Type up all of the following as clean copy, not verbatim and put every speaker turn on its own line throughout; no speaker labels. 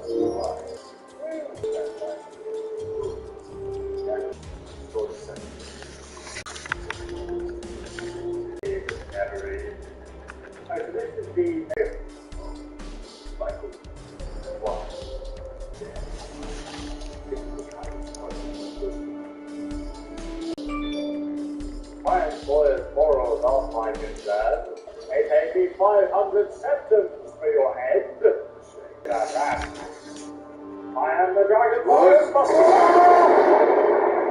My employer's morals aren't my concern. It may be 500 septums for your head. That. I am the Dragonflyer's muscle.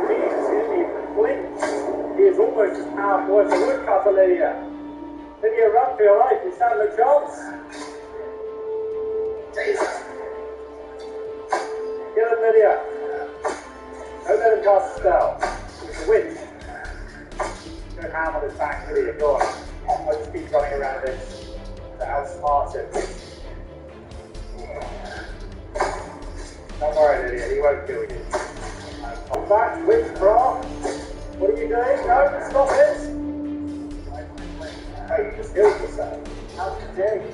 He didn't even blink. He is almost as powerful as a woodcutter, Lydia. Lydia, run for your life. You stand a chance. Jesus. Kill him, Lydia. Don't let him cast a spell. He's a witch. Go ham on his back, Lydia. Go on. I'll just keep running around it to outsmart him. Don't worry, Lydia. He won't kill you. Come back, witchcraft. What are you doing? No, stop it. Oh, you just killed yourself. How dare you?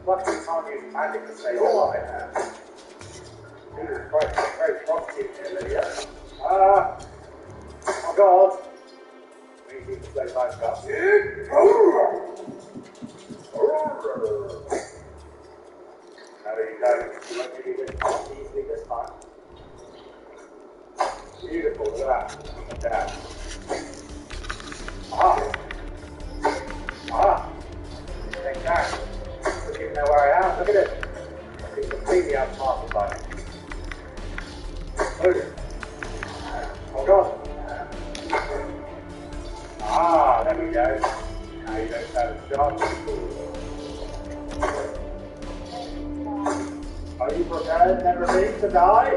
Luckily, you can't use magic to save your life. Jesus Christ, it's very frosty in here, Lydia. Oh God. We need to play life up. How do you go? You won't really get past easily this time. Beautiful, look at that. Take that. Doesn't even know where I am. Look at it. He's completely outsmarted by me. Look. Oh God. There we go. Now you don't have a shot. Are you prepared, everything, to die?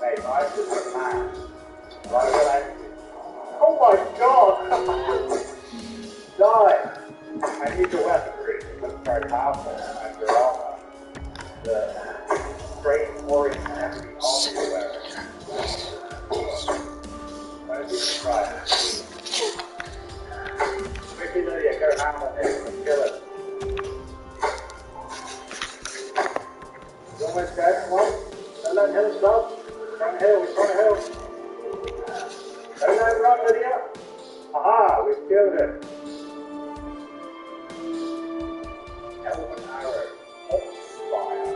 Mate, I'm just a man. Right will end you. Oh my God! Die! I need your weaponry. It looks very powerful. And your armor. The great warrior and every armor you're wearing. Don't be surprised. Quickly, Lydia, go ham on him and kill him. He's almost dead. Come on. Don't let him stop. He's on a hill. He's on a hill. Don't let him run, Lydia. Aha, we've killed him. Elven arrow. Off-fire.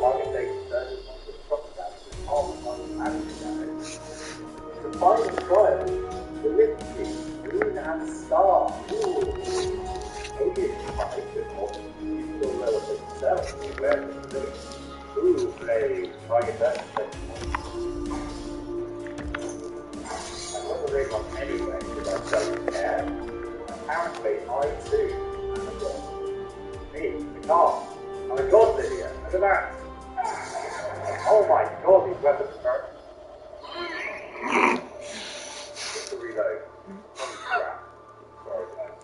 Target takes 30 points of shock damage and half as much magic damage. The final trial. The Lipsy, Moon and Star. Ooh. Maybe it's fine, but not still relative itself. Where is the moon? Ooh, play. Target that. I put the ring on anyway because I don't care. Apparently, I too am a god. Me, the god. I'm a god, Lydia. Look at that. Oh my God, these weapons hurt. Just to reload. Holy crap. Sorry, guys.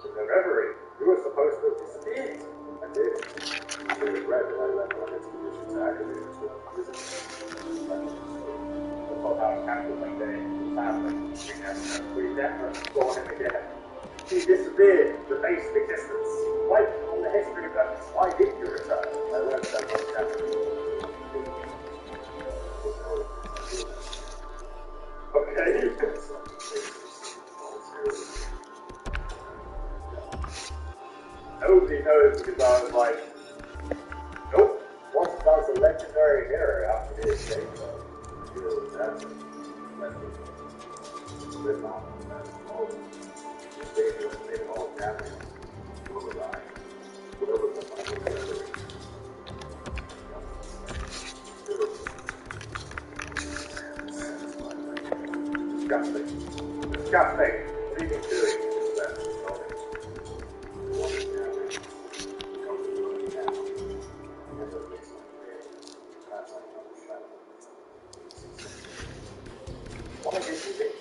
The reverie. You were supposed to have disappeared. I did. You regret that I left on its condition to aggravate us with I thought how it happened one day. Family. We never saw him again. He disappeared. The base of existence. Wiped all the history of us. Why did you return? I learned so much happened. Okay. Nobody knows because I was like, nope. Once I was a legendary hero after the escape. That's it. Live on. That's all. They all damage. Whoever died. Whoever the final memory. Disgusting. Disgusting. What are you doing? Why did you think?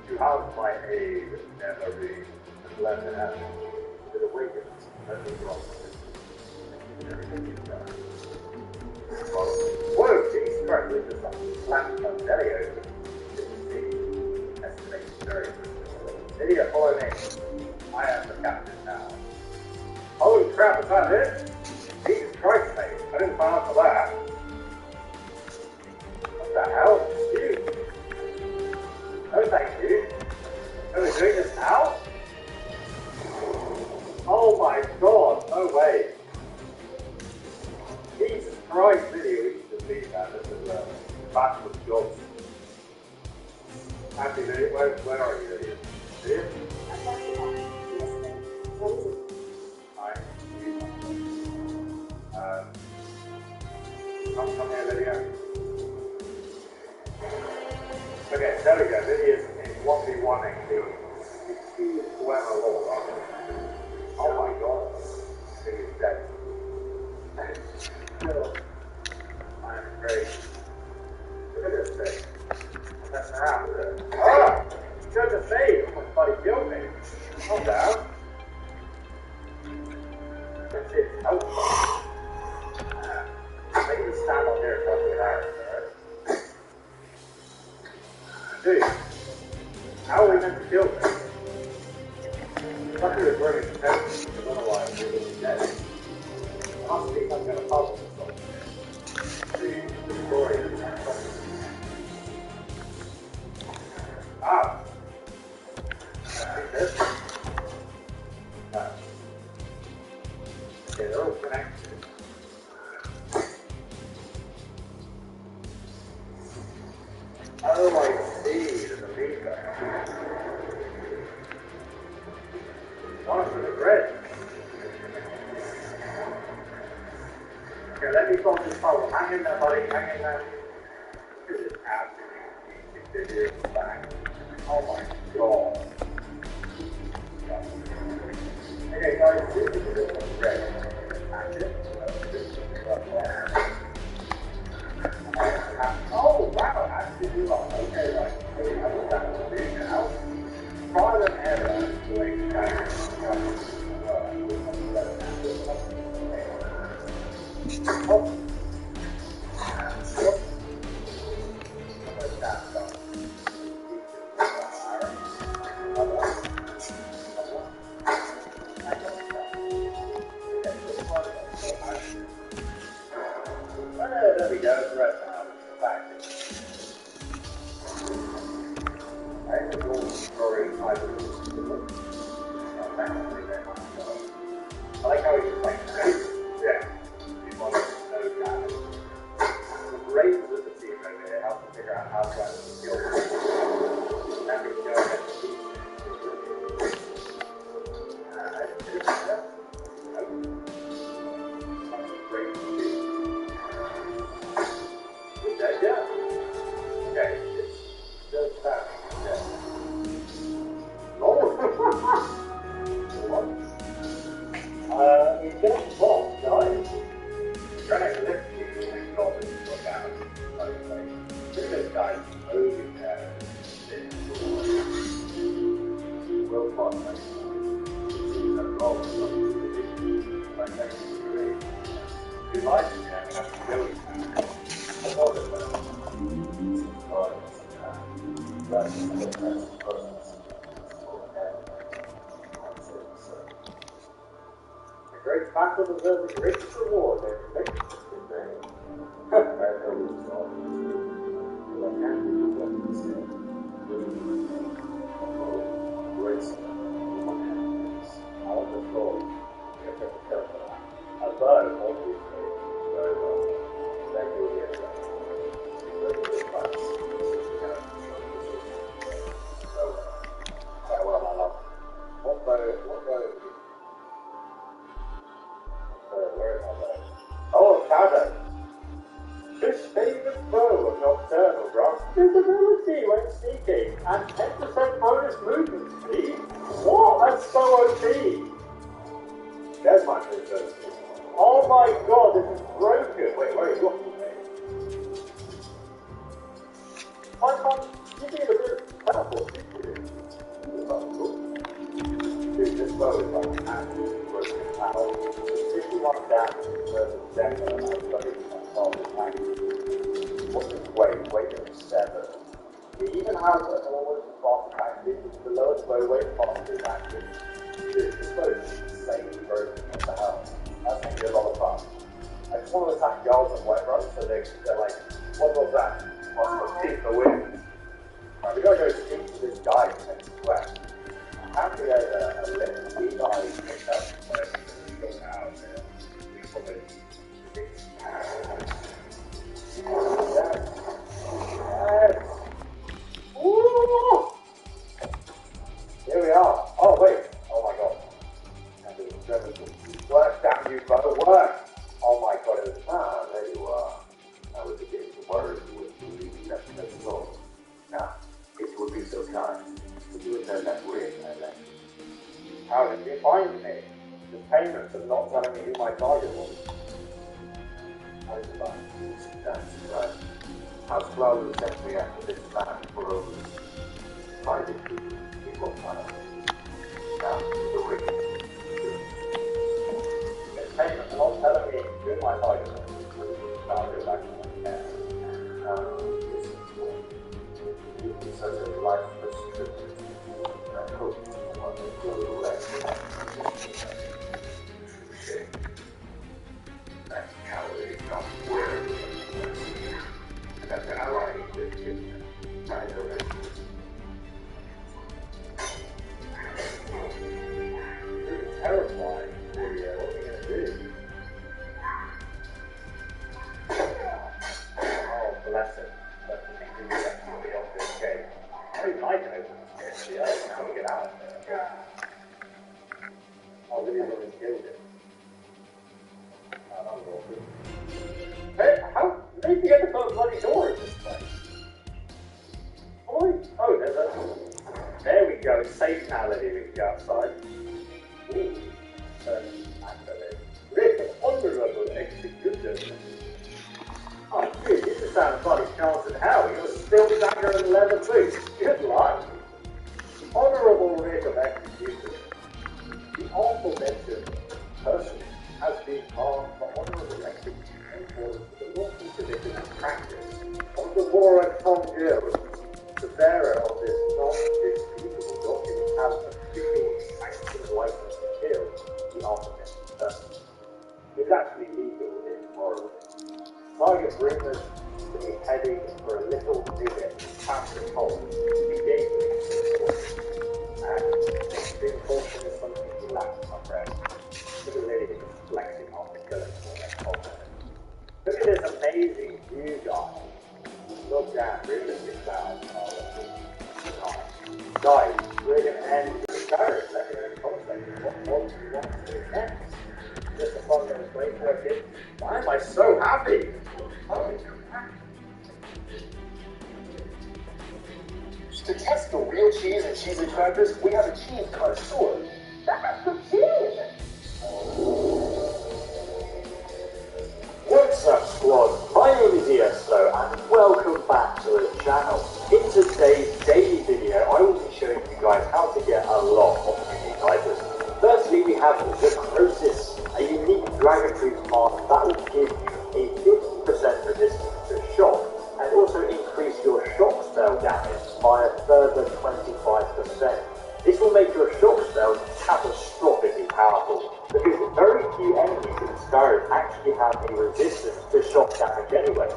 You have my aid, Nemery, and lend an hand. It awakens, let me drop it. Everything you've done. Whoa, Jesus Christ, this is a flat video. Estimated very video, follow me. I am the captain now. Holy crap, is that it? Jesus Christ, mate. I didn't sign up for that. What the hell? You? No, thank you. Are we doing this now? Oh my god, no way. Jesus Christ, video needs to be that. This is a backward job. Happy video, where are you, idiot? Here? Hi. Come here, Lydia. Okay, there we go. Lydia's in 1v1 XP. She is whoever Lord. Oh my god. Lydia's dead. I am great. Look at this thing. That's around it. Ah! You tried to save! My buddy killed me. Calm down. That's it. Oh. Make me stand on here for an hour, alright? Dude, how are we meant to kill this? Luckily we're burning the tents, because otherwise we're going to be dead. There must be some kind of puzzle or something. The story is not something. Ah! Like this. Ah. Okay, they're all connected. Oh, I see. There's a lever. One for the bread. Okay, let me solve this puzzle. Hang in there, buddy. Hang in there. This is absolutely ridiculous back. Oh my god. Okay, guys, this is the bread. Catch it. Oh, wow, actually, you are. Okay, right. So we have a sample here now. Trial and error to extract. Oh. There we go, the rest now. Back. I think the gold story I like how he's like, yeah, you want to know that. The great visibility over here helps to figure out how to add the skill. And we can go ahead and see. Great. Yeah. Okay. Just that. Yeah. Oh. What? He's getting bombed, guys. Trying to lift you and not look out. Look at this guy moving there. Will Pot, like, seems like all of something. Like, that's great. You like it, yeah, I have to kill you. I thought it was. A great battle deserves the greatest reward, everything. I know it's all. But I can't do what you said. Grace. I want the floor. You have to kill for that. A bird, obviously. Very well. Thank you again. Very good advice. Oh, Shadow. His favorite bow of nocturnal grasp visibility when sneaking and 10% bonus movement speed. What? That's so OP. There's my movement. Oh my god, this is broken. Wait, where are you looking at? Why can't you be the teleport? bow is like absolutely broken power. 51 damage versus Decca, and I was like, what's the weight of 7. It even has an almost fast attack. This is the lowest low weight fast attack. This bow is insanely broken. What the hell? That's going to be a lot of fun. I just want to attack guards and white runs, so they're like, what was that? What's the teeth the wind? Right, we gotta go speak to this guy in the west. Apparently there's a little wee guy picked up where he goes out there. We call it Yes. Woo! Here we are. Oh wait. Oh my god. Work, damn you, brother, work! Oh my god, it was there you are. I was beginning to worry you would be leaving that store. Now, if you would be so kind, would you return that ring I left? How did you find me? The payments of not telling me who my target was. How did you find me? That's right. How slowly sent me after this man for over 5 people final. Now, the ring. The payments of not telling me who my target was. Now I'll go back to my care. It's such a life restriction. I hope one day will let That's cowardly, not worthy. That's an ally that gives me right away. You're terrifying. What are you going to do? Oh, bless him. Let me do that to be off this gate. I don't like it open this gate. I don't know how to get out of there. Oh, Lydia really killed it. Oh, that was awful. Hey, how did you get the bloody door in this place? Oh, there's a... There we go. It's safe now, Lydia. We can go outside. Ooh. Really honorable execution. Oh, dude, this is sound bloody chance in hell. You're a steel dagger and leather boots. Good luck. Honorable rate of execution. The aforementioned person has been marked for honorable execution for the lawful tradition and practice of the war at Tongue. The bearer of this non-disputable document has official sanctioned license to kill the aforementioned person. It's actually legal in Florida. Target rumors to be heading for a little visit past the hole, engaging and extreme caution is something to lack, my friend. Look at Lily flexing off the killer for that whole minute. Look at this amazing view, guys. Look down, really get down. Guys, we're going to end with the carrot. Let me know in the comment section what do you want to do next. Just a fun little play for a kid. Why am I so happy? To test the real cheese and cheesy crackers, we have a cheese connoisseur. That's the cheese! What's up, squad? My name is ESO and welcome back to the channel. In today's daily video, I will be showing you guys how to get a lot of unique items. Firstly, we have the Crosis, a unique dragon-proof mask that will give you a 50% resistance to shock and also increase your shock spell damage by a further 25%. This will make your shock spells catastrophically powerful because very few enemies in Skyrim actually have a resistance to shock damage anyway,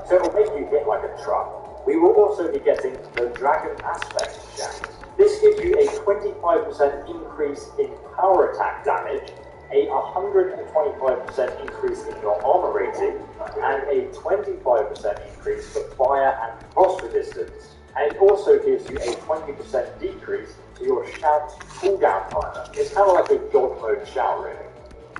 so it will make you hit like a truck. We will also be getting the Dragon Aspect Gem. This gives you a 25% increase in power attack damage, a 125% increase in your armor rating, and a 25% increase for fire and frost resistance. And it also gives you a 20% decrease to your shout cooldown timer. It's kind of like a god mode shout, really.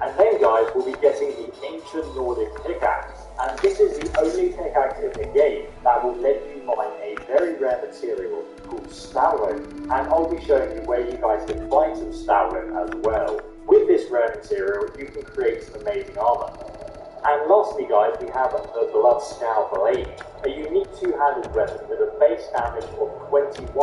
And then, guys, we'll be getting the Ancient Nordic Pickaxe. And this is the only pickaxe in the game that will let you mine a very rare material called Stalwart. And I'll be showing you where you guys can find some Stalwart as well. With this rare material, you can create some amazing armor. And lastly, guys, we have the Bloodscour Blade, a unique two-handed weapon with a base damage of 21.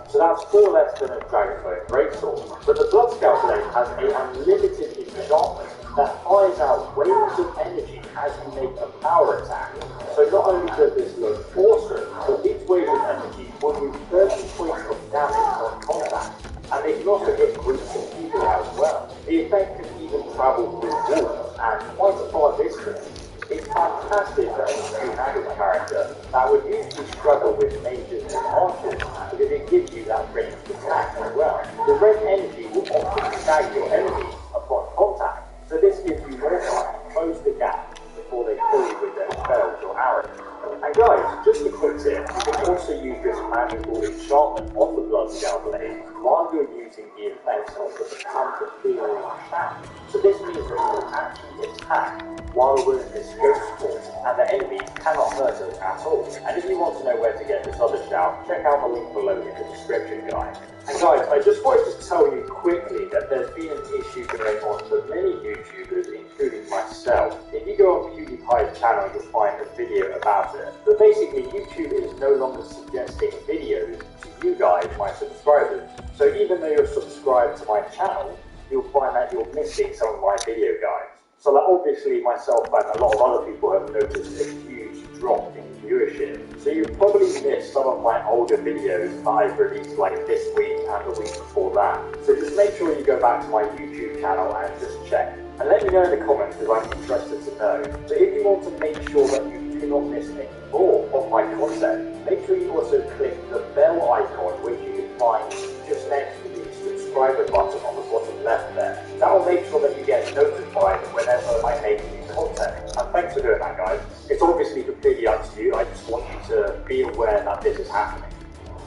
So that's 4 less than a Dragonbone Greatsword. But the Bloodscour Blade has an unlimited enchantment that fires out waves of energy as you make a power attack. So not only does this look awesome, but these waves of energy will do 30 points of damage on contact. And they can also hit groups of people as well. The effect can even travel through walls and quite a far distance. It's fantastic for any two-handed character that would usually struggle with mages and archers because it gives you that ranged attack as well. The red energy will often stag your enemies upon contact, so this gives you more time to close the gap before they kill you with their spells or arrows. And guys, just a quick tip, you can also use this magical enchantment on the Bloodscour Blade while you're using the effects of the Become Ethereal Shaft. So this means that you will actually attack while we're in this ghost form, and the enemies cannot hurt us at all. And if you want to know where to get this other shout, check out the link below in the description, guys. And guys, I just wanted to tell you quickly that there's been an issue going on for many YouTubers, including myself. If you go on PewDiePie's channel, you'll find a video about it. But basically, YouTube is no longer suggesting videos to you guys, my subscribers. So even though you're subscribed to my channel, you'll find that you're missing some of my video guides. So like, obviously myself and a lot of other people have noticed a huge drop in viewership. So you've probably missed some of my older videos that I've released like this week and the week before that. So just make sure you go back to my YouTube channel and just check. And let me know in the comments because I'm interested to know. So if you want to make sure that you do not miss any more of my content, make sure you also click the bell icon which you can find just next to the subscriber button on the bottom left there. That will make sure that you get notified whenever I make new content. And thanks for doing that, guys. It's obviously completely up to you. I just want you to be aware that this is happening.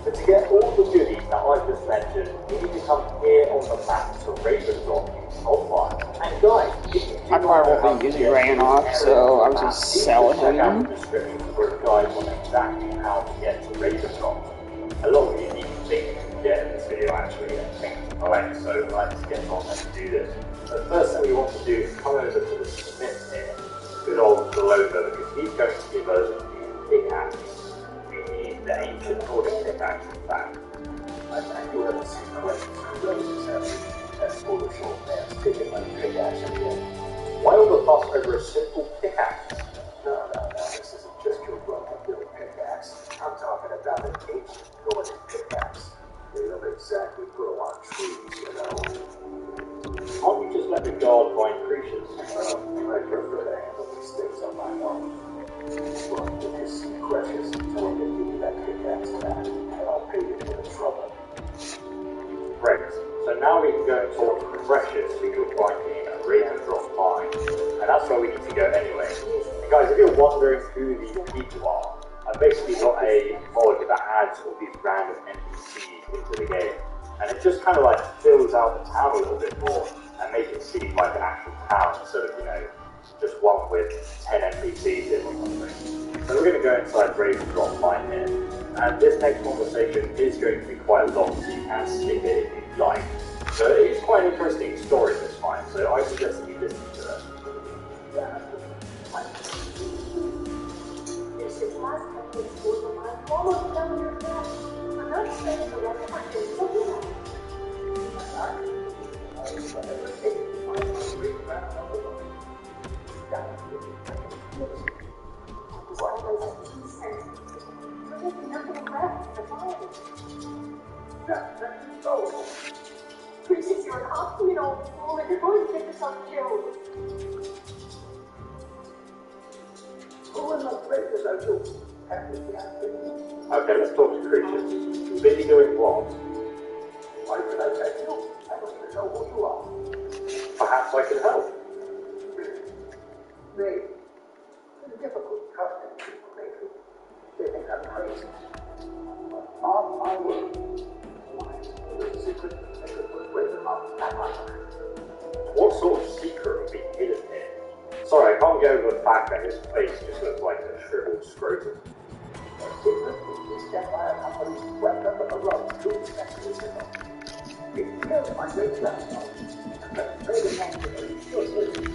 But to get all the goodies that I've just mentioned, you need to come here on the map to Ravensrock in Saltfire. And guys, if you
my car will be using ran off, so I was just selling
check out
him.
the description for a guide on exactly how to get to Ravensrock. A lot of unique things you can get in this video actually, and things to collect, so let's get on and do this. The first thing we want to do is come over to the smith here, good old Glover, because he's going to give us a pickaxe. We need the ancient Nordic pickaxe, in fact. And you'll have to see questions from those that's all the short nails, picking my pickaxe again. Why all the fuss over a simple pickaxe? No, this isn't just your run-of-the-mill pickaxe. I'm talking about an ancient Nordic pickaxe. They don't exactly grow on trees, you know. Can't you just let the guard find creatures? I prefer to handle these things on my own. Well, if you see Precious, tell him to give me that pickaxe back, and I'll pay you for the trouble. Great. So now we can go and talk to Precious, who you'll find in a Ravensrock mine. And that's where we need to go anyway. And guys, if you're wondering who these people are, I've basically got a mod that adds all these random NPCs into the game. And it just kind of like fills out the town a little bit more and makes it seem like an actual town instead of, you know, just one with 10 NPCs in or something. So we're going to go inside Ravensrock mine here. And this next conversation is going to be quite long, so you can skip it if you'd like. So it is quite an interesting story this mine, so I suggest that you listen to it.
This is last couple of schools of mine, almost done your class. I'm not saying the rest of my kids will do that. It's always like 2 cents. So there's nothing left to buy. Oh. 360 you're an awful, you know, fool, and you're going to get yourself killed.
Who in the places are you? Okay, let's talk to creatures. Busy doing what? Why should I tell you? I don't even know who you are. Perhaps I can help. They it's difficult trusting people lately. They think I'm crazy. But on my word, the secret they could put Raven up that much. What sort of secret would be hidden here? Sorry, I can't get over the fact that his face just looks like a shriveled scrotum. A secret is kept by a company swept up in the rug 2 centuries ago. It killed my great grandfather, and the Raven monster is still living.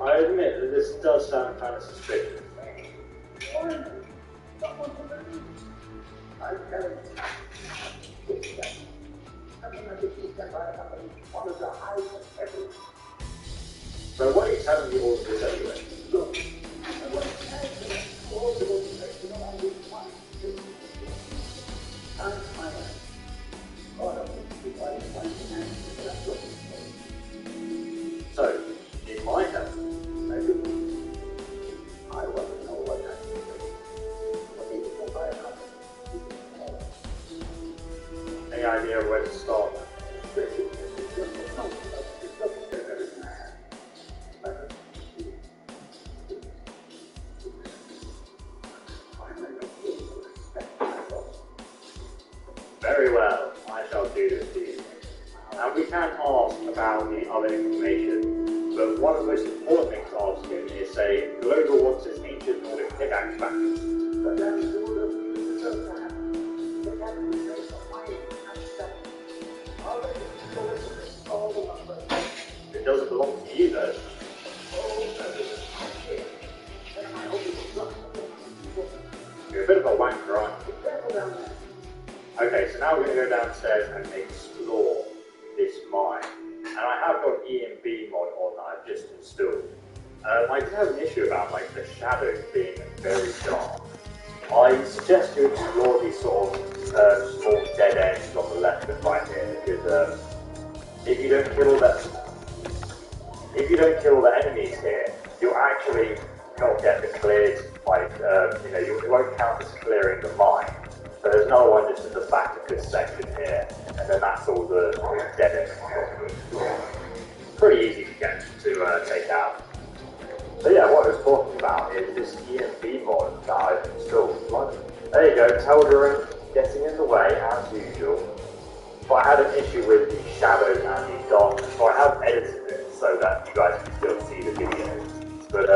I admit that this does sound kind of suspicious. So what are you telling me all of this anyway? So, in my head, I want to know what I can do. Any idea where to start? Very well, I shall do this for you. And we can ask about the other information, but one of the most important things to ask him is say, Global wants his ancient Nordic pickaxe back. It doesn't belong to you though. You're a bit of a wanker, aren't you? Okay, so now we're going to go downstairs and explore this mine. And I have got EMB mod on that I've just installed. I did have an issue about like the shadows being very dark. I suggest you explore these sort of small dead ends on the left and right here, because if you don't kill the enemies here, you'll actually not get the cleared, like it won't count as clearing the mine. So there's another one just at the back of this section here, and then that's all the dead ends. Pretty easy to get to take out. So yeah, what I was talking about is this EMB mod that I've installed. There you go, Telderin getting in the way as usual. But I had an issue with the shadows and the darkness, so I have edited it so that you guys can still see the video. But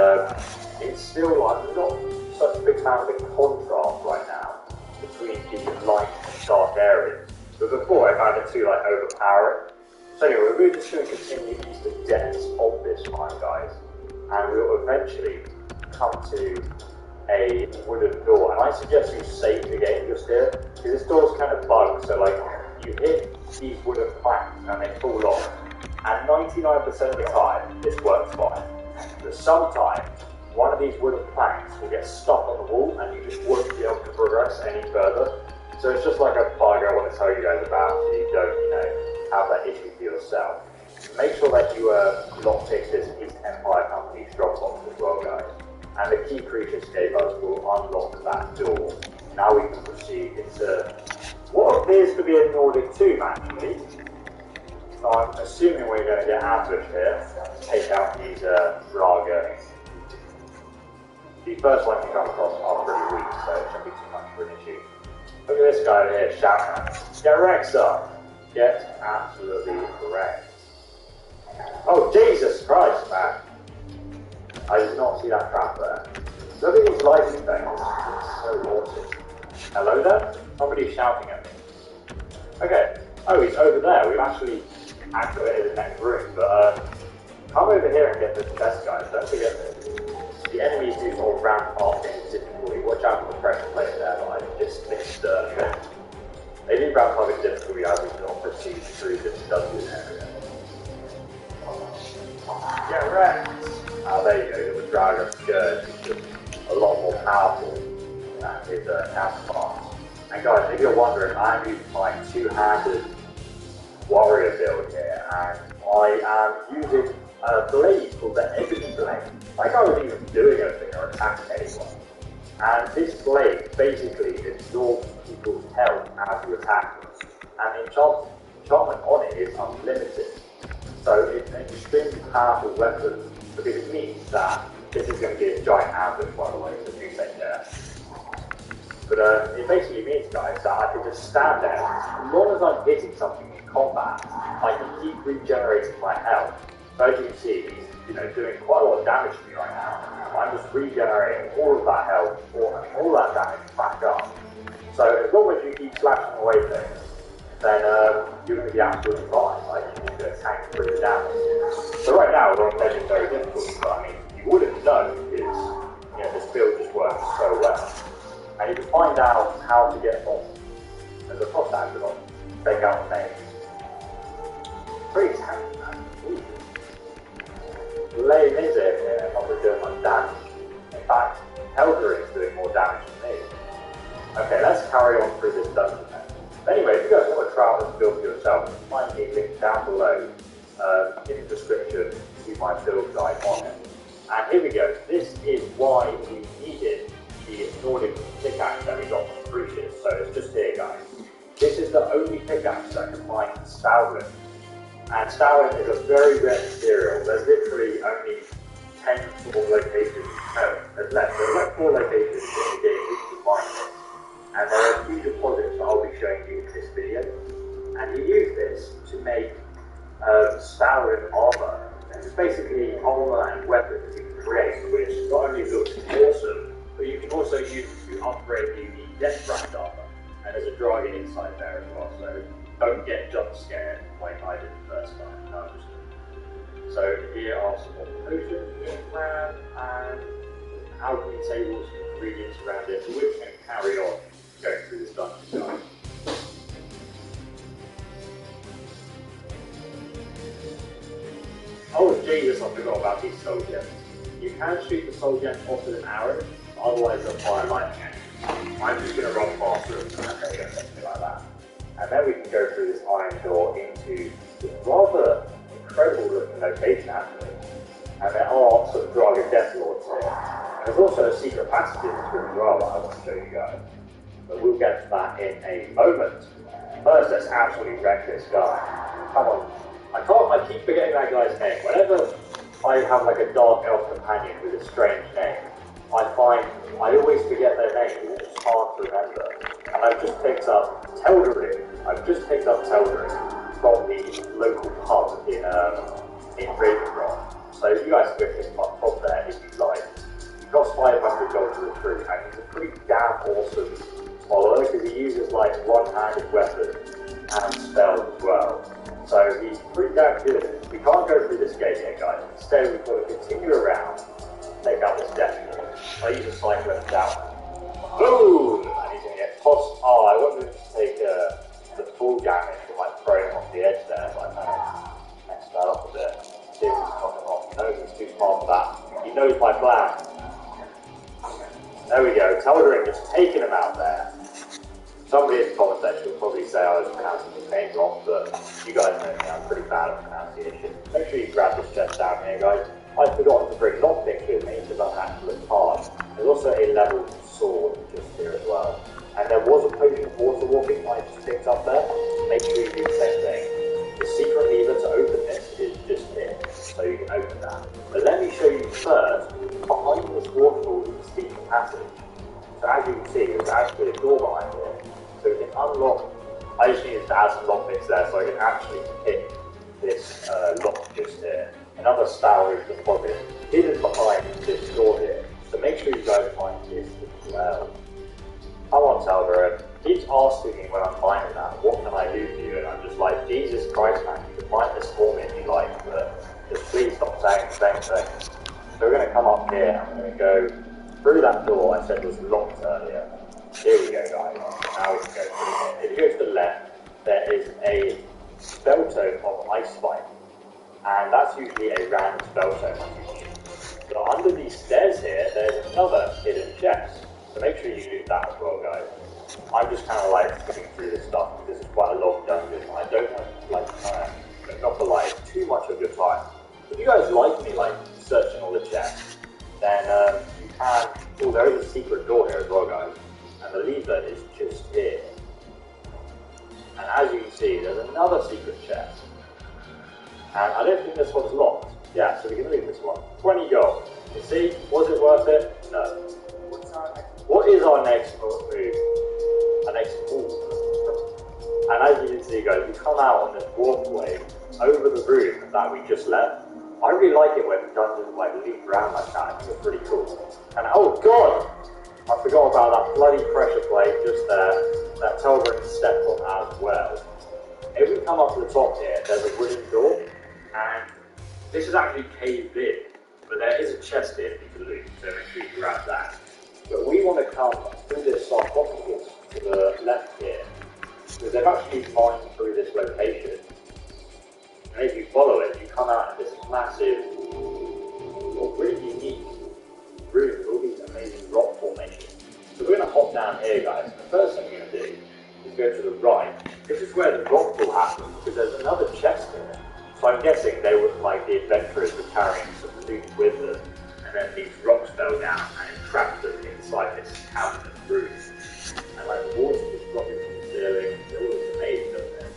it's still like not such a big fan of the contrast right now between the light and dark areas. But before I found it too like overpowering. So anyway, we're just going to continue to use the depths of this mine, guys, and we'll eventually come to a wooden door. And I suggest you save the game just here, because this door's kind of bugged. So like you hit these wooden planks and they fall off, and 99% of the time this works fine. But sometimes one of these wooden planks will get stuck on the wall and you just won't be able to progress any further. So it's just like a bug I want to tell you guys about so you don't, have that issue for yourself. Make sure that you lockpick this East Empire Company's Dropbox as well, guys. And the key creatures gave us will unlock that door. Now we can proceed into what appears to be a Nordic tomb, actually. So I'm assuming we're going to get ambushed here to take out these Raga. The first ones you come across are pretty weak, so it shouldn't be too much of an issue. Look at this guy over here shouting at us. Get wrecked, sir. Get absolutely wrecked. Oh, Jesus Christ, man. I did not see that trap there. Look at these lighting things. It's so awesome. Hello there? Somebody's shouting at me. Okay. Oh, he's over there. We've actually activated the next room, but come over here and get the best guys. Don't forget this. The enemies do more ramp up in difficulty. Watch out for the pressure plate there, but I just missed they do ramp up in difficulty as we sort of proceed through this dungeon area. Get wrecked! There you go, the Dragon Scourge is just a lot more powerful than his counterpart. And guys, if you're wondering, I'm using my two-handed warrior build here, and I am using a blade called the Ebony Blade. Like I was even doing anything or attacking anyone. And this blade basically absorbs people's health as you attack them. And the enchantment on it is unlimited. So it's an extremely powerful weapon, because it means that this is going to be a giant ambush, by the way, so do take care. But it basically means, guys, that I can just stand there. As long as I'm hitting something in combat, I can keep regenerating my health. So as you can see, he's doing quite a lot of damage to me right now. I'm just regenerating all of that health, all that damage back up. So as long as you keep slashing away things, then you're going to be absolutely fine. Like, you can go tank pretty down. So right now, we're on legendary difficulty, but I mean, you wouldn't know because, you know, this build just works so well. And you can find out how to get on. There's a cross action on. Take out the name. Pretty tanky, man. Lame is it? Yeah, not really doing much damage. In fact, Eldering is doing more damage than me. Okay, let's carry on through this dungeon then. Anyway, if you guys want to try out this build for yourself, you can find a link down below in the description to my build guide on it. And here we go. This is why we needed the Nordic pickaxe that we got from Crucius. So it's just here, guys. This is the only pickaxe that can mine Staurin. And Staurin is a very rare material. There's literally only 10 sort of locations. No, there's less. There's like 4 locations in the game where you can mine it. And there are 2 deposits that I'll be showing you in this video. And you use this to make Staurin armor. And it's basically armor and weapons you can create, which not only looks awesome, but you can also use to upgrade the Death Brand armor. And there's a dragon inside there as well, so don't get jump scared like I did the first time. No, I'm just kidding. So here are some more potions being ran and alchemy tables and ingredients around it, so we're going to carry on going through this dungeon, guys. Oh Jesus, I forgot about these soul gems. You can shoot the soul gems off with an arrow, otherwise they'll fire lightning at you. I'm just going to run faster and there you go, something like that. And then we can go through this iron door into this rather incredible looking location actually. And there are some Dragon Death Lords here. And there's also a secret passage in this room as well that I want to show you guys. But we'll get to that in a moment. First, let's absolutely wreck this guy. Come on. I keep forgetting that guy's name. Whenever I have like a dark elf companion with a strange name, I always forget their name because it's just hard to remember. And I've just picked up Teldering. From the local pub in Ravenrock. So you guys can go pick up from there if you like. He costs $500 to recruit, and he's a pretty damn awesome follower because he uses like one-handed weapons and spells as well. So he's pretty damn good. We can't go through this gate yet, guys. Instead, we've got to continue around, take out this death door. I use a cyclone down. Boom! And he's going to get tossed. Oh, I wanted him to take the full damage from like throwing off the edge there, but I kind of messed that up a bit. See if he's knocking off. He knows he's too smart for that. He knows my plan. There we go. Teldering just taking him out there. Somebody in the comment section will probably say I was pronouncing his name wrong, but you guys know me, I'm pretty bad at pronunciation. Make sure you grab this chest down here, guys. I've forgotten to bring lockpicks with me because I'm actually hard. There's also a leveled sword just here as well. And there was a potion of water walking I just picked up there. Make sure you do the same thing. The secret lever to open this is just here, so you can open that. But let me show you first, behind this waterfall is the secret passage. So as you can see, there's actually a door behind here. So we can unlock, I just needed to add some lockpicks there so I can actually pick this lock just here. Another Staurin deposit hidden behind this door here. So make sure you guys find this as well. Come on, Teldering. He keeps asking me when I'm mining that, what can I do for you? And I'm just like, Jesus Christ, man, you can mine this for me if you like, but just please stop saying the same thing. So we're going to come up here and we're going to go through that door I said was locked earlier. Here we go, guys. Now we can go through here. If you go to the left, there is a spell tome of Ice Spike. And that's usually a random spell tome on YouTube. But under these stairs here, there's another hidden chest. So make sure you do that as well, guys. I'm just kind of like skipping through this stuff because it's quite a long dungeon. I don't have like time, not for like too much of your time. If you guys like me like searching all the chests, then you can. Oh, there is a secret door here as well, guys. And the lever is just here. And as you can see, there's another secret chest. And I don't think this one's locked. Yeah, so we can leave this one. 20 gold. You see, was it worth it? No. What is our next move? Our next move. And as you can see, guys, we come out on this walkway over the room that we just left. I really like it when dungeons like leap around like that. I think it's pretty cool. And oh god! I forgot about that bloody pressure plate just there that Teldering stepped on as well. If we come up to the top here, there's a wooden door, and this is actually caved in, but there is a chest here for you to loot, so make sure you grab that. But we want to come through this sarcophagus to the left here, because they've actually mined through this location. And if you follow it, you come out of this massive, really unique room with all these amazing rock formations. So we're going to hop down here, guys. The first thing we're going to do is go to the right. This is where the rock will happen, because there's another chest here. So I'm guessing they were like the adventurers were carrying some loot with them, and then these rocks fell down and it trapped them inside this cabinet room. And like water was dropping from the ceiling. It all looks amazing up there.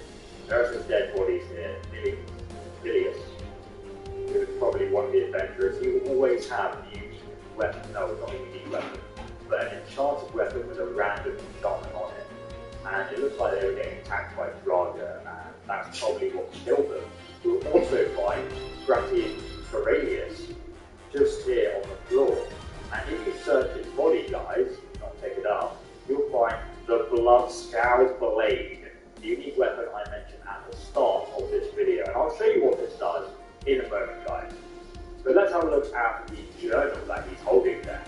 There are some dead bodies here. Milius, who was probably one of the adventurers. He will always have a unique weapon. No, not a unique weapon, but an enchanted weapon with a random enchantment on it. And it looks like they were getting attacked by Draga, and that's probably what killed them. We will also find Gratian Feralius just here on the floor. And if you search his body, guys, not pick it up, you'll find the Blood-Scoured Blade, the unique weapon I mentioned at the start of this video. And I'll show you what this does in a moment, guys. But let's have a look at the journal that he's holding there.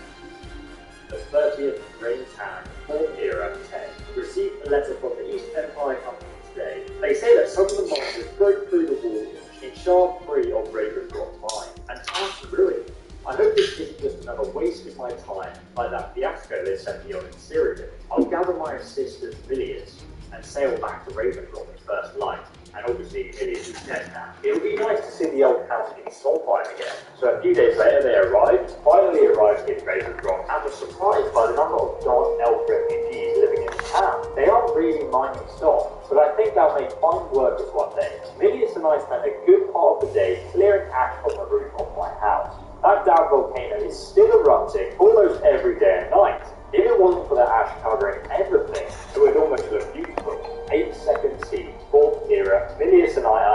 The 30th Raintown 4th Era 10 received a letter from the East Empire Company today. They say that some of the monsters broke through the walls in Shaft 3 of Ravenrock Mine and passed ruin. I hope this isn't just another waste of my time like that fiasco they sent me on in Syria. I'll gather my assistant Milius and sail back to Ravenrock at first light. And obviously Milius is dead now. It would be nice to see the old house in Solheim again. So a few days later they finally arrived in Ravenrock, and were surprised by the number of Dark Elf refugees living in the town. They aren't really mining stock, but I think they'll make fine workers one day. Milius and I spent a good part of the day clearing ash from the roof of my house. That damn volcano is still erupting almost every day and night. If it wasn't for the ash covering everything, it would almost look beautiful. 8-second siege, 4th era, Milius and I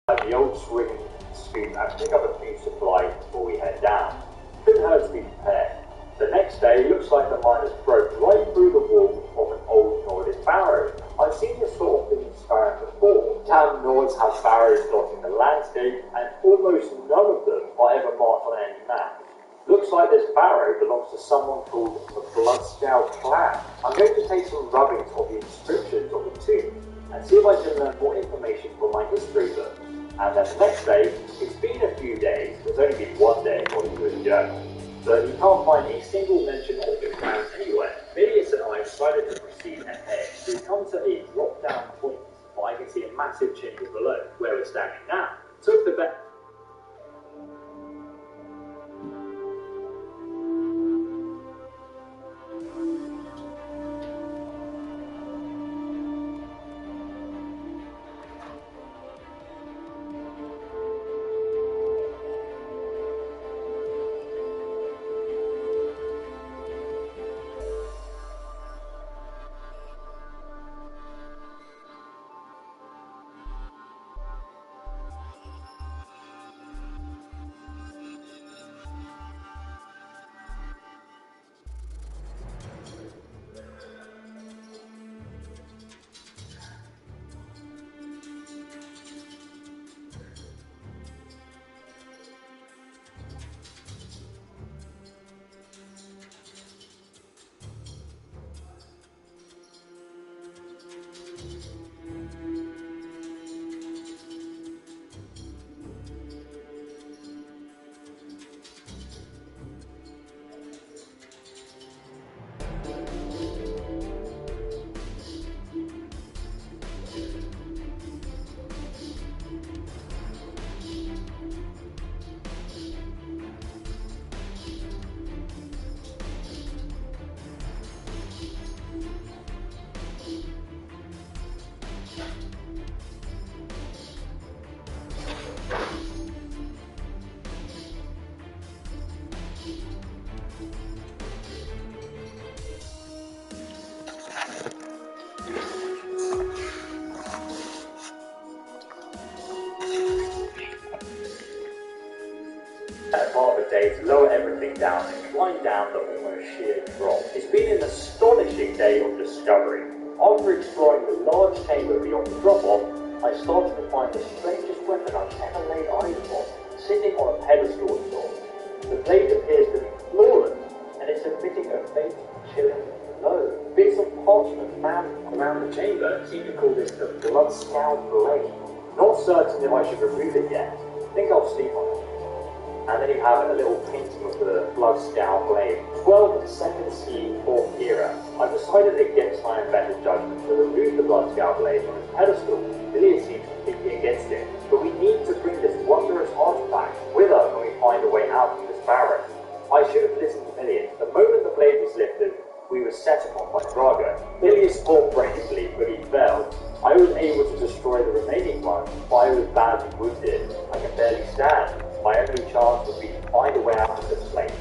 are the old swing scoop and pick up a few supplies before we head down. Couldn't hurt to be prepared. The next day, it looks like the miners broke right through the wall of an old Nordic barrow. I've seen this sort of thing in Skyrim before. Town Nords have barrows dotting the landscape, and almost none of them are ever marked on any map. Looks like this barrow belongs to someone called the Blood-Scoured clan. I'm going to take some rubbings of the inscriptions on the tomb and see if I can learn more information from my history book. And then the next day, it's been a few days, there's only been one day according to his journal, but you can't find a single mention of the clans anywhere. Milius and I decided to proceed ahead. We come to a drop-down point, but I can see a massive chimney below, where we're standing now. Took the bet. at part of a day to lower everything down and climb down the almost sheer drop. It's been an astonishing day of discovery. After exploring the large chamber beyond the drop-off, I started to find the strangest weapon I've ever laid eyes on, sitting on a pedestal of sorts. The blade appears to be flawless, and it's emitting a faint, chilling glow. Bits of parchment found around the chamber seem to call this the blood-scoured blade. Not certain if I should remove it yet. Think I'll sleep on it. And then you have a little painting of the blood-scoured blade. 12 second C 4th era. I've decided against my own better judgment to remove the blood-scoured blade from its pedestal. Billy seems completely against it, but we need to bring this wondrous artifact with us when we find a way out from this barracks. I should have listened to Billy. The moment the blade was lifted, we were set upon by Drago. Billy fought bravely, but he fell. I was able to destroy the remaining one, but I was badly wounded. I can barely stand. My only chance would be to find a way out of this place,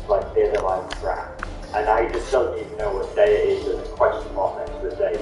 so I clear the line track. And now he just doesn't even know what day it is, and a question mark next to the day.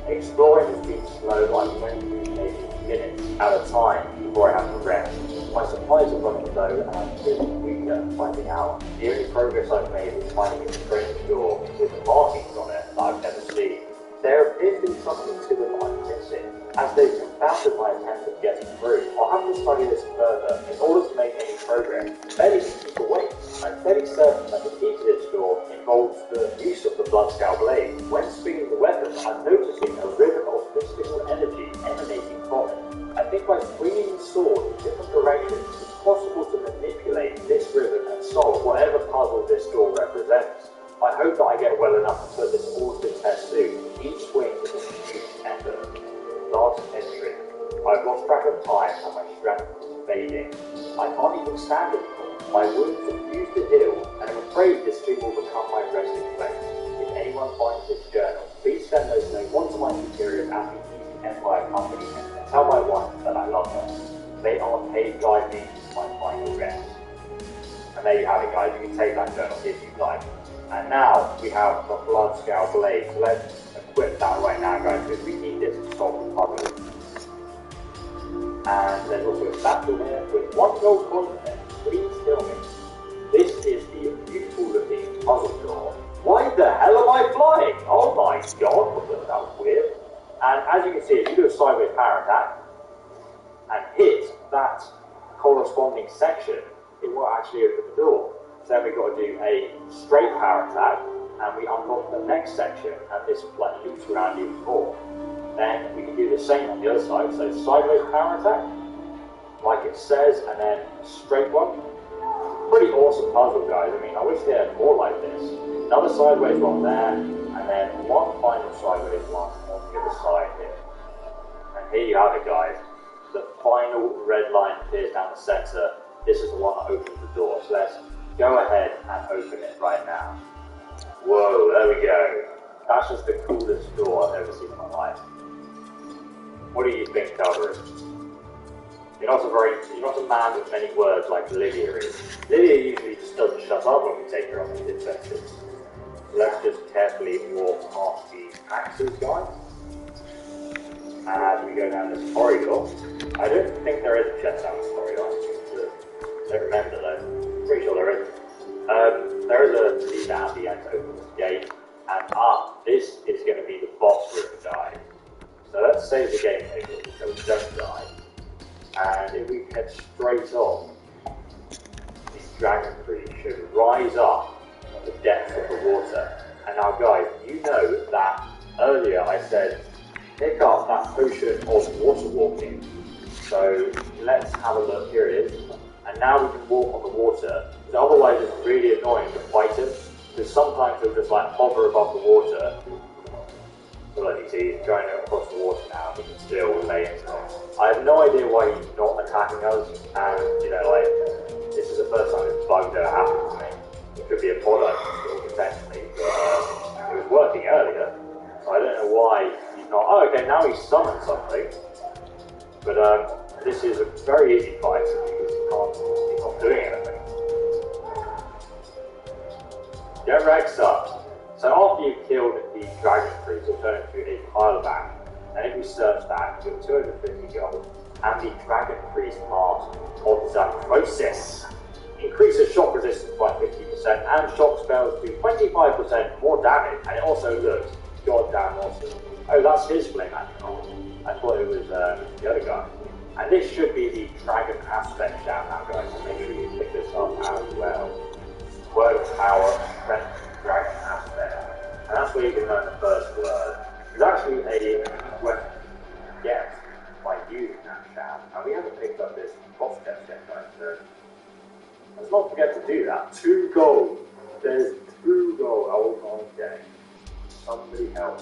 Exploring has been slow, I'm going to use maybe minutes at a time before I have to rest. My supplies are running low, and I'm feeling weaker by the hour. The only progress I've made is finding a strange door with markings on it that I've never seen. There appears to be something to them I'm missing. As they've confounded my attempt at getting through, I'll have to study this further in order to make any progress. Barely can keep awake. I'm fairly certain that the key to this door involves the use of the blood-scoured blade. When swinging the weapon, I'm noticing a ribbon of mystical energy emanating from it. I think by swinging the sword in different directions, it's possible to manipulate this ribbon and solve whatever puzzle this door represents. I hope that I get well enough to put this all to test soon. Each swing is a huge effort. Last entry. I've lost track of time and my strength is fading. I can't even stand anymore. My wounds refuse to heal, and I'm afraid this thing will become my resting place. If anyone finds this journal, please send those notes on to my superiors at the East Empire Company and tell my wife that I love her. They are a paid guide me to my final rest. And there you have it, guys. You can take that journal if you'd like. And now we have the blood-scoured blade. So let's equip that right now, guys, because we need this to solve the puzzle. And there's also a battle here with 1 gold coin in it. Please tell me. This is the beautiful looking puzzle door. Why the hell am I flying? Oh my god, that was weird. And as you can see, if you do a sideways power attack and hit that corresponding section, it will actually open the door. So then we've got to do a straight power attack, and we unlock the next section, and this like loops around even more. Then we can do the same on the other side, so sideways power attack, like it says, and then a straight one. Pretty awesome puzzle, guys. I mean, I wish they had more like this. Another sideways one there, and then one final sideways one on the other side here. And here you have it, guys. The final red line appears down the center. This is the one that opens the door. So let's go ahead and open it right now. Whoa, there we go. That's just the coolest door I've ever seen in my life. What do you think, Calvary? You're not a man with many words like Lydia is. Lydia usually just doesn't shut up when we take her on these adventures. So let's just carefully walk past these axes, guys. And as we go down this corridor, I don't think there is a chest down this corridor. I don't remember though. Pretty sure there isn't. There is a lead at the end to open this gate, and this is going to be the boss room, guys. So let's save the game here so we don't die. And if we head straight on, these dragon trees should rise up from the depths of the water. And now, guys, you know that earlier I said pick up that potion of water walking. So let's have a look. Here it is. And now we can walk on the water, because otherwise it's really annoying to fight him, because sometimes he'll just like hover above the water. So like you see, he's going across the water now, he can still lay into it. I have no idea why he's not attacking us, and you know, like, this is the first time this bug ever happened to me. It could be a product, potentially, but it was working earlier, so I don't know why he's not. Oh, okay, now he's summoned something. But this is a very easy fight because he's not doing anything. Get Rex up. So after you've killed the dragon trees, you'll turn into a pile of ash. And if you search that, you'll 250 gold. And the dragon priest part of that process. increases shock resistance by 50% and shock spells do 25% more damage, and it also looks goddamn awesome. Oh, that's his flame action. I thought it was the other guy. And this should be the dragon aspect shout now, guys, so make sure you pick this up as well. Word power, strength, dragon aspect. And that's where you can learn the first word. It's actually a weapon you get by using that shout. And we haven't picked up this boss test yet, guys, so let's not forget to do that. 2 gold. There's 2 gold. Oh my day. Somebody help.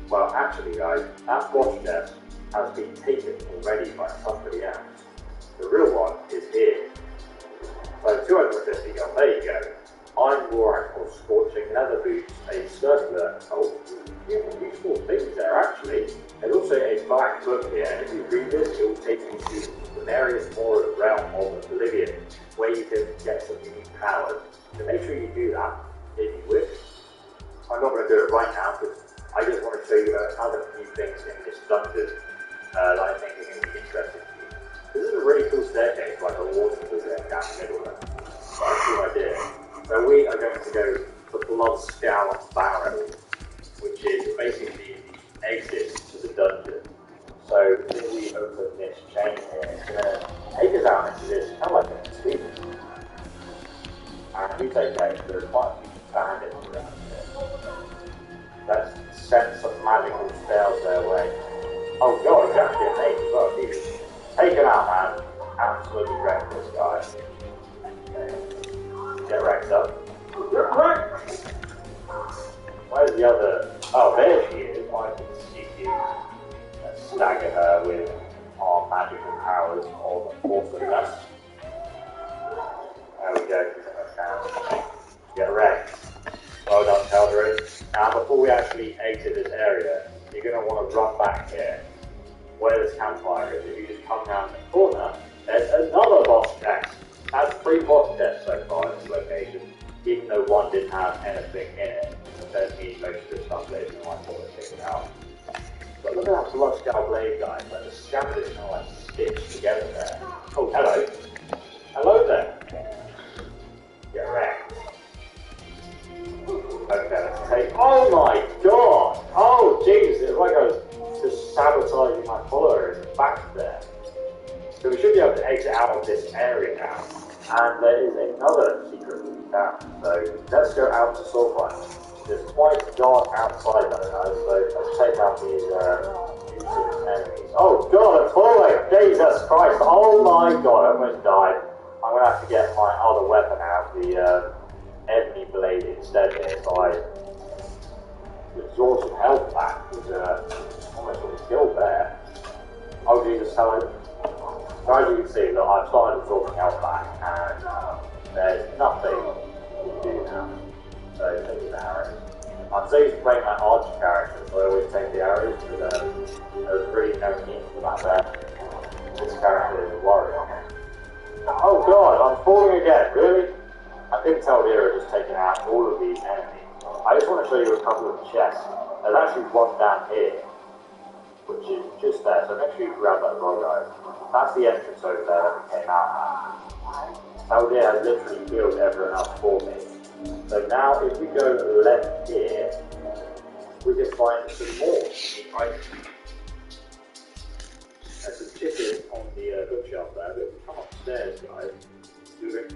Well, actually, guys, that boss test has been taken already by somebody else. The real one is here. So 250 gold. There you go. Iron War or Scorching Leather Boots, a circular. Oh, useful things there actually. There's also a black book here, and if you read this, it will take you to the various more realm of Oblivion, where you can get some unique powers. So make sure you do that if you wish. I'm not going to do it right now because I just want to show you another few things in this dungeon that I think are going to be interesting to you. This is a really cool staircase, like a water wizard down the middle there. That's a cool idea. So we are going to go to Blood Scour Barrow, which is basically the exit to the dungeon. So if we open this chain here, it's going to take us out into this kind of like a tube. And we take care, there's quite a few bandits around here. Let's send some magical spells their way. Oh god, he's actually a mate as well. He's taken out, man. Absolutely wrecked this guy. Okay. Get wrecked up. Get wrecked! Where's the other? Oh, there she is. I can see you. Let's stagger her with our magical powers of awesomeness. There we go. Get wrecked. Well done, Calderon. Now, before we actually exit this area, you're going to want to run back here, where this campfire is. If you just come around the corner, there's another boss test. That's 3 boss tests so far in this location, even though one didn't have anything in it. That means most of the stuff later than I thought I'd take it out. But look at that blood scale blade, guys. Like the scab is kind of like stitched together there. Oh, hello. Hello there. Get wrecked. Okay, let's take. Oh my god! Oh jeez, it's like I was just sabotaging my followers back there. So we should be able to exit out of this area now. And there is another secret to be found. So let's go out to Soulfire. It's quite dark outside though, guys, so let's take out these useless enemies. Oh god, I'm falling! Jesus Christ! Oh my god, I almost died. I'm gonna have to get my other weapon out, the ebony blade instead here, so I absorb some health back. It was almost really killed there. Oh Jesus, hello. So as you can see, look, I've started absorbing health back, and there's nothing to do now. So take the arrows. I'm so used to playing my archer character, so I always take the arrows, but there's really no need for that there. This character is a warrior. Oh god, I'm falling again, really? I couldn't tell they were just taking out all of these enemies. I just want to show you a couple of chests. There's actually one down here, which is just there, so make sure you grab that as well, guys. That's the entrance over there that we came out at. Saldir has literally healed everyone else for me. So now if we go left here, we can find some more items. There's some chickens on the bookshelf there, but if we come upstairs, guys, do it.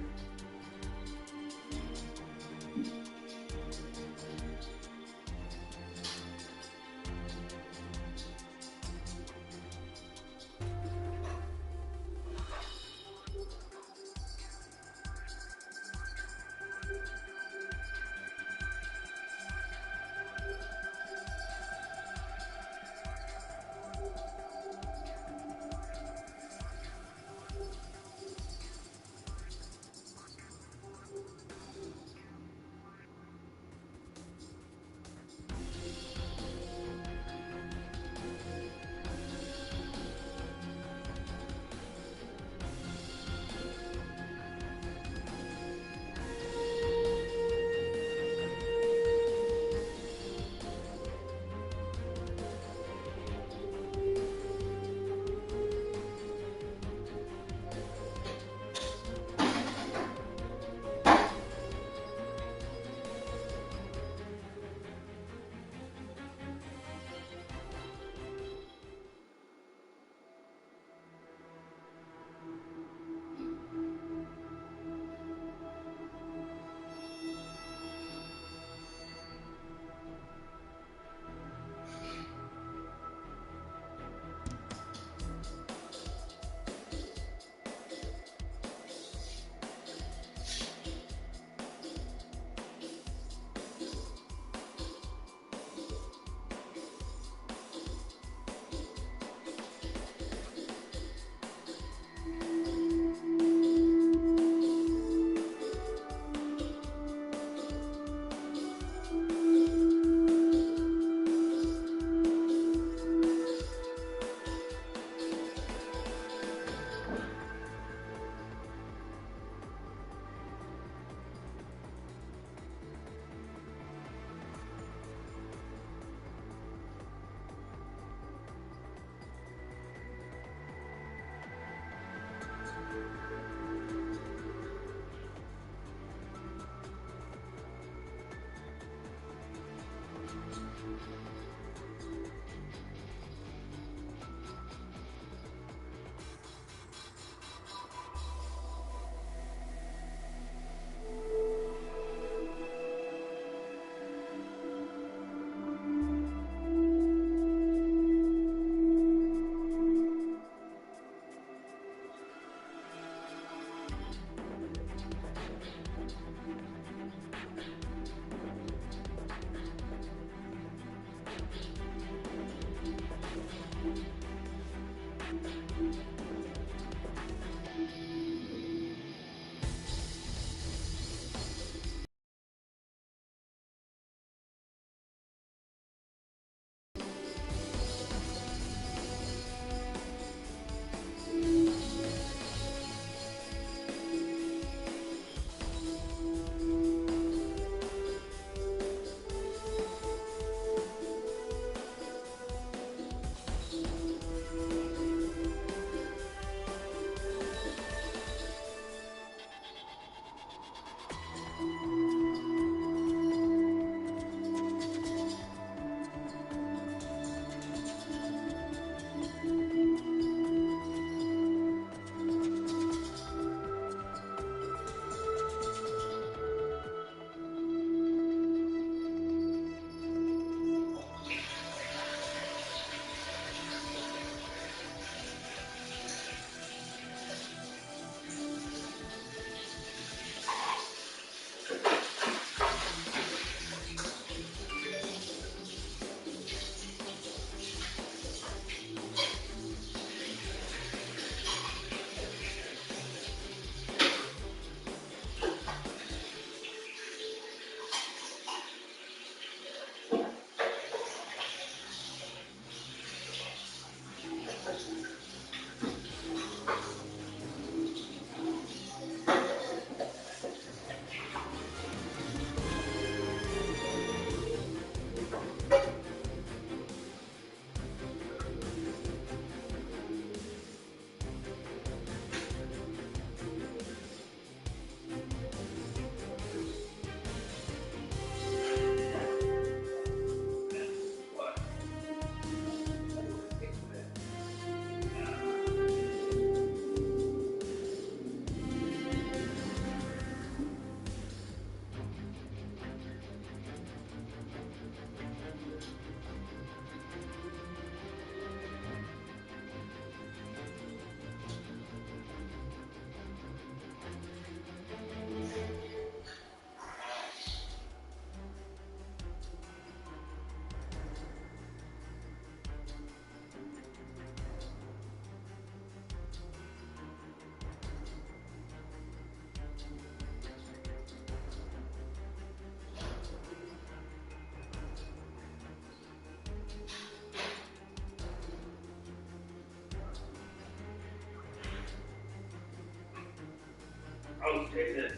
Gross, Jason.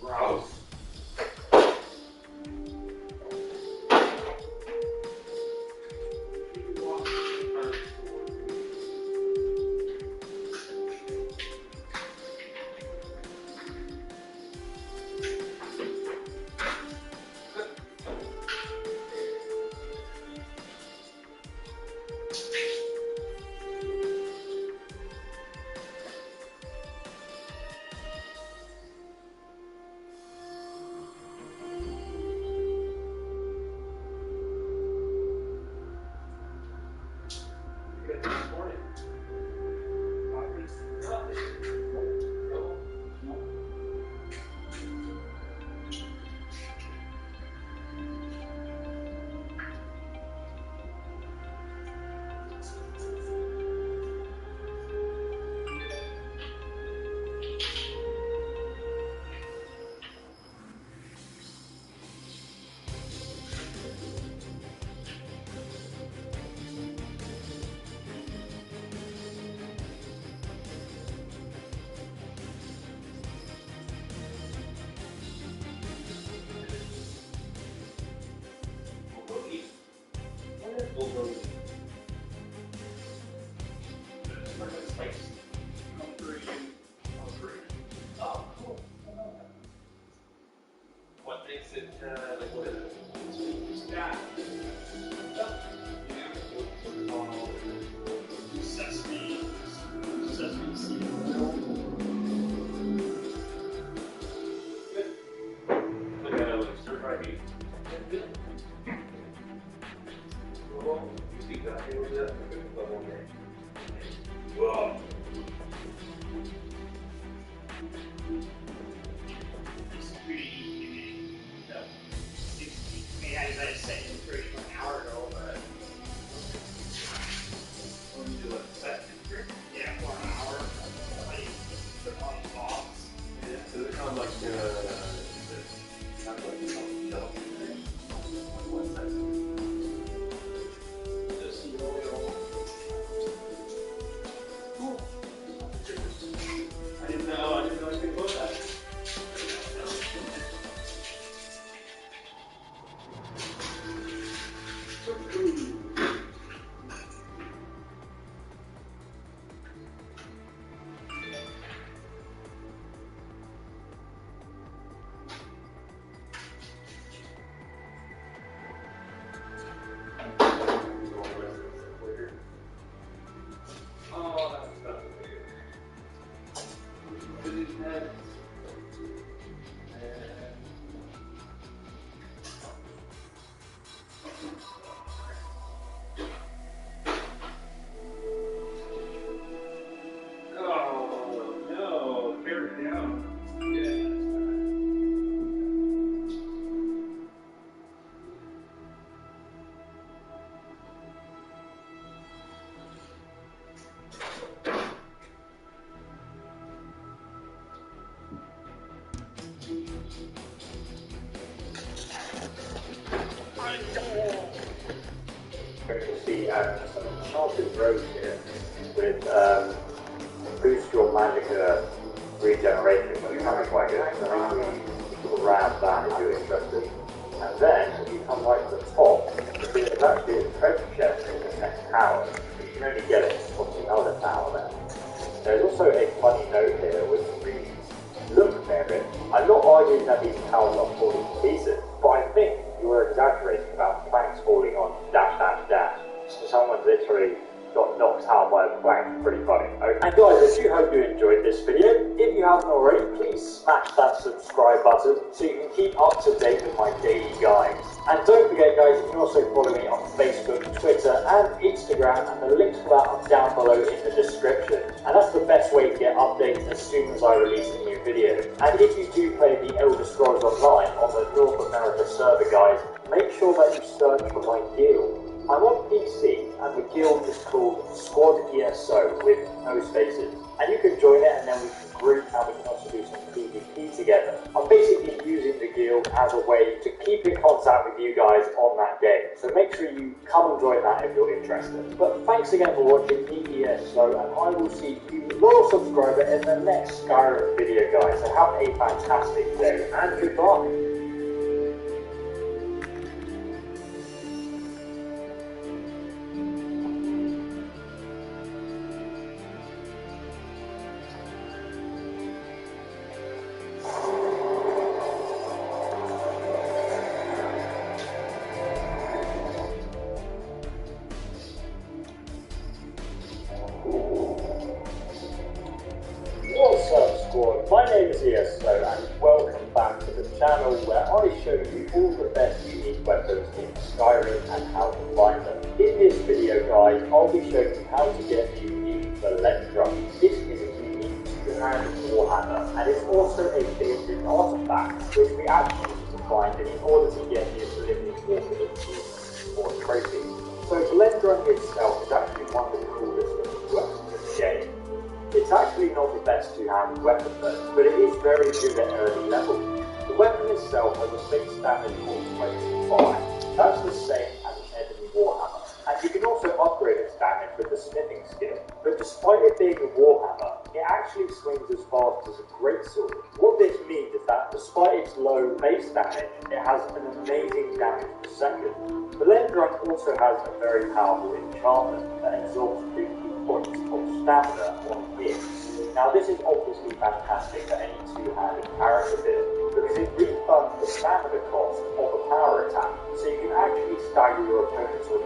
Gross. What makes it, like, what is it? Yeah. Sesame seed oil. Good. Look at it, like, stir-fry beef. Good. Well, you think that, you know, that? Whoa.
As I said, it's pretty an hour ago, but
What do you do, like, set?
yeah, for an hour. Like, put on the box.
Yeah, so they're kind of like, not like a shelf. What's that? Just seed oil. Cool. I didn't know I could put that. See some enchanted rose here with boost your magicka regeneration, which can be quite good. So I think we grab that if you're interested. And then if you come right to the top, there's actually a treasure chest in the next tower. You can only get it from the other tower there. There's also a funny note here which reads, "Look, Mary, I'm not arguing that these towers are falling to pieces, but I think you were exaggerating about planks falling on dash dash dash. So someone literally got knocked out by a plank. Pretty funny. Okay. And guys, I do hope you enjoyed this video. If you haven't already, please smash that subscribe button so you can keep up to date with my daily guides. And don't forget guys, you can also follow me on Facebook, Twitter and Instagram, and the links for that are down below in the description. And that's the best way to get updates as soon as I release a new video. And if you do play the Elder Scrolls Online on the North America server guys, make sure that you search for my guild. I'm on PC and the guild is called Squad ESO. with no spaces. And you can join it and then we can group and we can also do some PvP together. I'm basically using the guild as a way to keep in contact with you guys on that game. So make sure you come and join that if you're interested. But thanks again for watching EESO, and I will see you loyal subscriber in the next Skyrim video, guys. So have a fantastic day and goodbye. What's up, squad? My name is ESO and welcome back to the channel where I show you all the best unique weapons in Skyrim and how to find them. In this video, guys, I'll be showing you how to get the unique Valendra. This is a unique two-handed warhammer, and it's also a legendary artifact which we actually need to find in order to get the ability to walk in or trophy. So Valendra itself is actually one of the coolest weapons in the game. It's actually not the best two-handed weapon though, but it is very good at early level. The weapon itself has a fixed damage of 25. That's the same as an enemy warhammer. And you can also upgrade its damage with the smithing skill. But despite it being a warhammer, it actually swings as fast as a greatsword. What this means is that despite its low base damage, it has an amazing damage per second. Valendra also has a very powerful enchantment that absorbs 50 points of stamina on hit. Now this is obviously fantastic for any two-handed character build because it refunds the stamina cost of a power attack, so you can actually stagger your opponents with